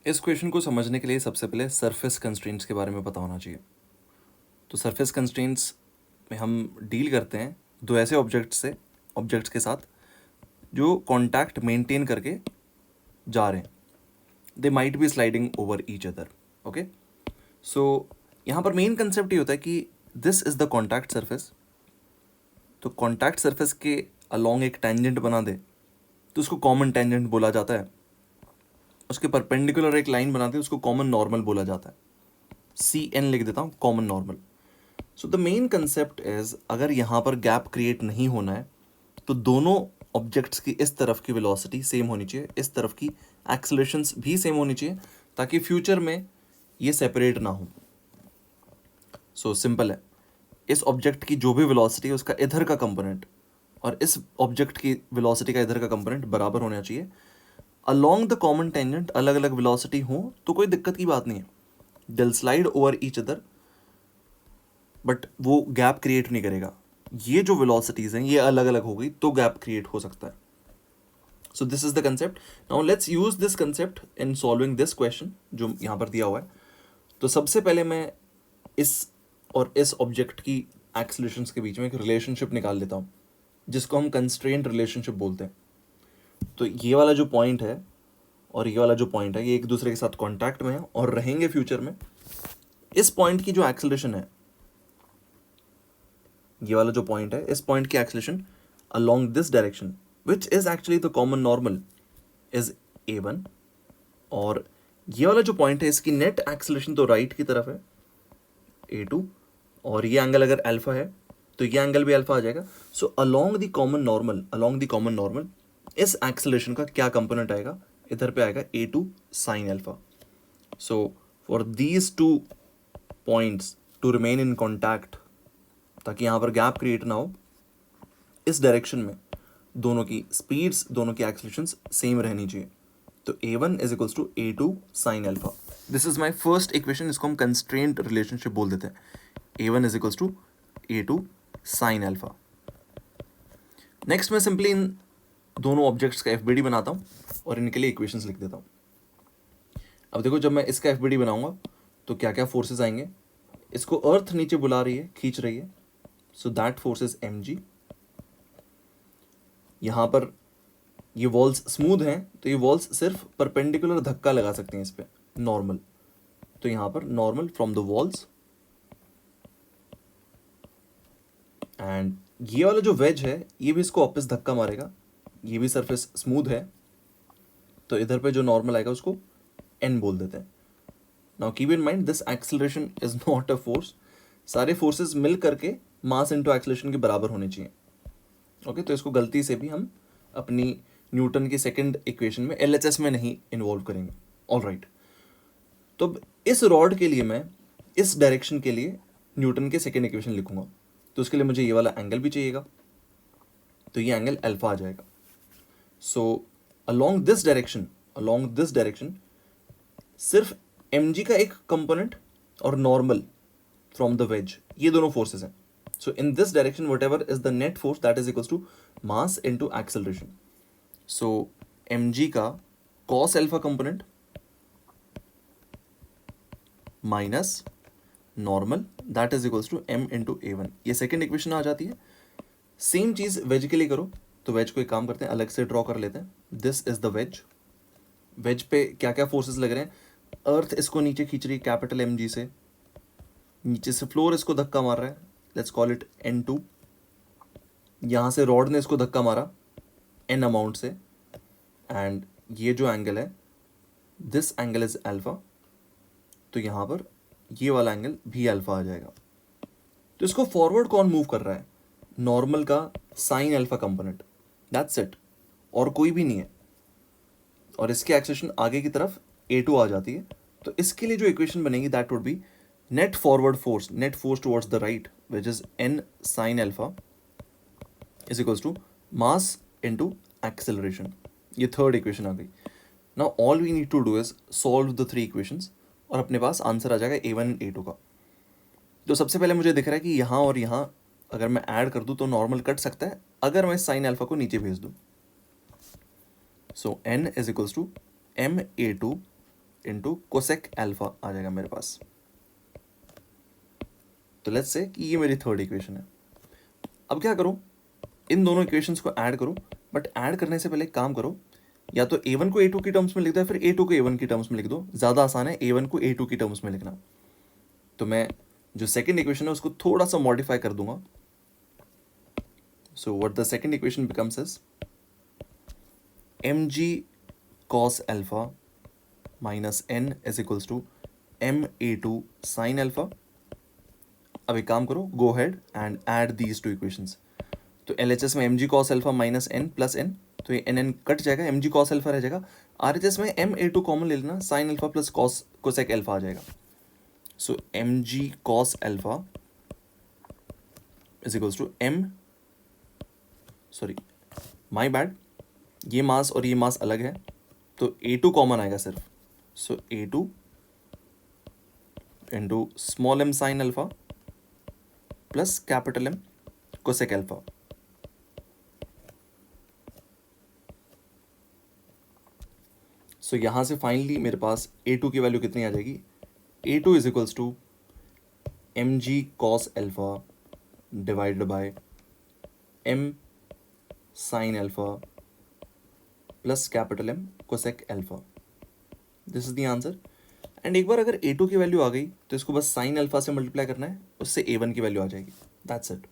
इस क्वेश्चन को समझने के लिए सबसे पहले सरफेस कंस्ट्रेंट्स के बारे में पता होना चाहिए। तो सरफेस कंस्ट्रेंट्स में हम डील करते हैं दो ऐसे ऑब्जेक्ट्स के साथ जो कांटेक्ट मेंटेन करके जा रहे हैं। They might be sliding over each other. Okay, so यहाँ पर मेन कंसेप्ट ये होता है कि this is the contact surface. तो कॉन्टैक्ट सरफेस के अलोंग एक टेंजेंट बना दे तो उसको कॉमन टेंजेंट बोला जाता है। उसके परपेंडिकुलर एक लाइन बनाते हैं उसको कॉमन नॉर्मल बोला जाता है। CN लिख देता हूँ, common normal. So the main concept is, अगर यहाँ पर गैप क्रिएट नहीं होना है तो दोनों ऑब्जेक्ट्स की इस तरफ की वेलोसिटी सेम होनी चाहिए, इस तरफ की एक्सेलरेशंस भी सेम होनी चाहिए, ताकि फ्यूचर में ये सेपरेट ना हो। सो सिंपल है, इस ऑब्जेक्ट की जो भी वेलोसिटी है उसका इधर का कंपोनेंट और इस ऑब्जेक्ट की वेलोसिटी का इधर का कंपोनेंट बराबर होना चाहिए। अलोंग द कॉमन टेंजेंट अलग अलग वेलोसिटी हो तो कोई दिक्कत की बात नहीं है, दिल slide over each other, but वो गैप क्रिएट नहीं करेगा। ये जो वेलोसिटीज हैं ये अलग अलग हो गई तो गैप क्रिएट हो सकता है। So this is the concept. Now let's use this concept in solving this question जो यहाँ पर दिया हुआ है। तो सबसे पहले मैं इस और इस ऑब्जेक्ट की एक्सेलरेशंस के बीच में एक रिलेशनशिप निकाल लेता हूँ जिसको हम कंस्ट्रेंट रिलेशनशिप बोलते हैं। तो ये वाला जो पॉइंट है और ये वाला जो पॉइंट है ये एक दूसरे के साथ कॉन्टैक्ट में है और रहेंगे फ्यूचर में। इस पॉइंट की जो एक्सेलरेशन है, ये वाला जो पॉइंट है, इस पॉइंट की acceleration along this direction which is actually the common normal is A1। और ये वाला जो पॉइंट है इसकी नेट एक्सेलरेशन तो राइट की तरफ है A2, और ये एंगल अगर अल्फा है तो ये एंगल भी अल्फा आ जाएगा। So along the common normal इस एक्सेलरेशन का क्या कंपोनेंट आएगा, इधर पे आएगा A2 sine alpha. So for these two points to remain in contact, ताकि यहाँ पर गैप क्रिएट ना हो, इस डायरेक्शन में दोनों की स्पीड्स, दोनों की एक्सेलरेशंस सेम रहनी चाहिए। तो A1 is equals to A2 sine alpha. This is my first equation, इसको हम कंस्ट्रेंट रिलेशनशिप बोल देते हैं। A1 is equals to A2 sine alpha. Next मैं सिंपली इन दोनों ऑब्जेक्ट्स का FBD बनाता हूँ और इनके लिए इक्वेशंस लिख देता हूँ। अब देखो, जब मैं इसका FBD बनाऊंगा तो क्या क्या फोर्सेस आएंगे। इसको अर्थ नीचे बुला रही है, खींच रही है, so that force is mg। यहाँ पर ये वॉल्स स्मूथ हैं तो ये वॉल्स सिर्फ परपेंडिकुलर धक्का लगा सकते हैं इस पर, नॉर्मल। तो यहाँ पर normal from the walls, and ये वाला जो वेज है ये भी इसको वापस धक्का मारेगा। ये भी सरफेस स्मूथ है तो इधर पे जो नॉर्मल आएगा उसको n बोल देते हैं। Now keep in mind this acceleration is not a force. सारे फोर्सेस मिल करके मास इनटू एक्सेलरेशन के बराबर होने चाहिए। ओके, तो इसको गलती से भी हम अपनी न्यूटन की सेकंड इक्वेशन में LHS में नहीं इन्वॉल्व करेंगे। ऑल राइट, तो इस रॉड के लिए मैं इस डायरेक्शन के लिए न्यूटन के सेकंड इक्वेशन लिखूंगा। तो उसके लिए मुझे ये वाला एंगल भी चाहिएगा, तो ये एंगल अल्फा आ जाएगा। सो अलोंग दिस डायरेक्शन सिर्फ mg का एक कंपोनेंट और नॉर्मल फ्रॉम द वेज, ये दोनों फोर्सेस हैं। So in this direction whatever is the net force that is equals to mass into acceleration. So mg का cos alpha component minus normal that is equals to m into A1। ये second equation आ जाती है। Same चीज veg के लिए करो, तो veg को एक काम करते हैं अलग से ड्रॉ कर लेते हैं। This is the wedge. Wedge पे क्या क्या फोर्सेस लग रहे हैं, अर्थ इसको नीचे खींच रही है कैपिटल mg से, नीचे से फ्लोर इसको धक्का मार रहा है, लेट्स कॉल इट n2। यहाँ से रॉड ने इसको धक्का मारा n अमाउंट से, एंड ये जो एंगल है दिस एंगल इज अल्फा, तो यहाँ पर ये वाला एंगल भी अल्फा आ जाएगा। तो इसको फॉरवर्ड कौन मूव कर रहा है, नॉर्मल का sine alpha component, that's it, और कोई भी नहीं है। और इसके एक्सेलरेशन आगे की तरफ A2 आ जाती है। तो इसके लिए जो इक्वेशन बनेगी that would be net force towards the right which is n sine alpha is equals to mass into acceleration. ये थर्ड इक्वेशन आ गई। Now all we need to do is solve the three equations और अपने पास answer आ जाएगा A1 and A2 का। तो सबसे पहले मुझे दिख रहा है कि यहाँ और यहाँ अगर मैं ऐड कर दूँ तो नॉर्मल कट सकता है अगर मैं साइन अल्फा को नीचे भेज दूँ। So n is equals to m A2 into cosec alpha आ जाएगा मेरे पास। तो लेट्स से कि ये मेरी थर्ड इक्वेशन है। अब क्या करूँ, इन दोनों इक्वेशंस को ऐड करो, बट ऐड करने से पहले एक काम करो, या तो a1 को a2 की टर्म्स में लिख दो या फिर a2 को a1 की टर्म्स में लिख दो। ज़्यादा आसान है a1 को a2 की टर्म्स में लिखना। तो मैं जो सेकंड इक्वेशन है उसको थोड़ा सा मॉडिफाई कर दूंगा। So what the second equation becomes is mg cos alpha minus n is equals to ma2 sin alpha। अब एक काम करो, go ahead and add these two equations. तो LHS में mg cos alpha minus n plus n, तो ये n cut जाएगा, mg cos alpha रह जाएगा। RHS में ma2 कॉमन ले लेना, sin alpha plus cos cosec alpha आ जाएगा। So mg cos alpha is equals to sorry my bad, ये मास और ये मास अलग है, तो a2 कॉमन आएगा सिर्फ। So a2 into small m sine alpha plus capital M cosec alpha. So यहाँ से फाइनली मेरे पास a2 की वैल्यू कितनी आ जाएगी, a2 is equals to mg cos alpha divided by m sine alpha plus capital M cosec alpha. This is the answer. And एक बार अगर a2 की वैल्यू आ गई तो इसको बस साइन अल्फा से मल्टीप्लाई करना है, उससे a1 की वैल्यू आ जाएगी। That's it.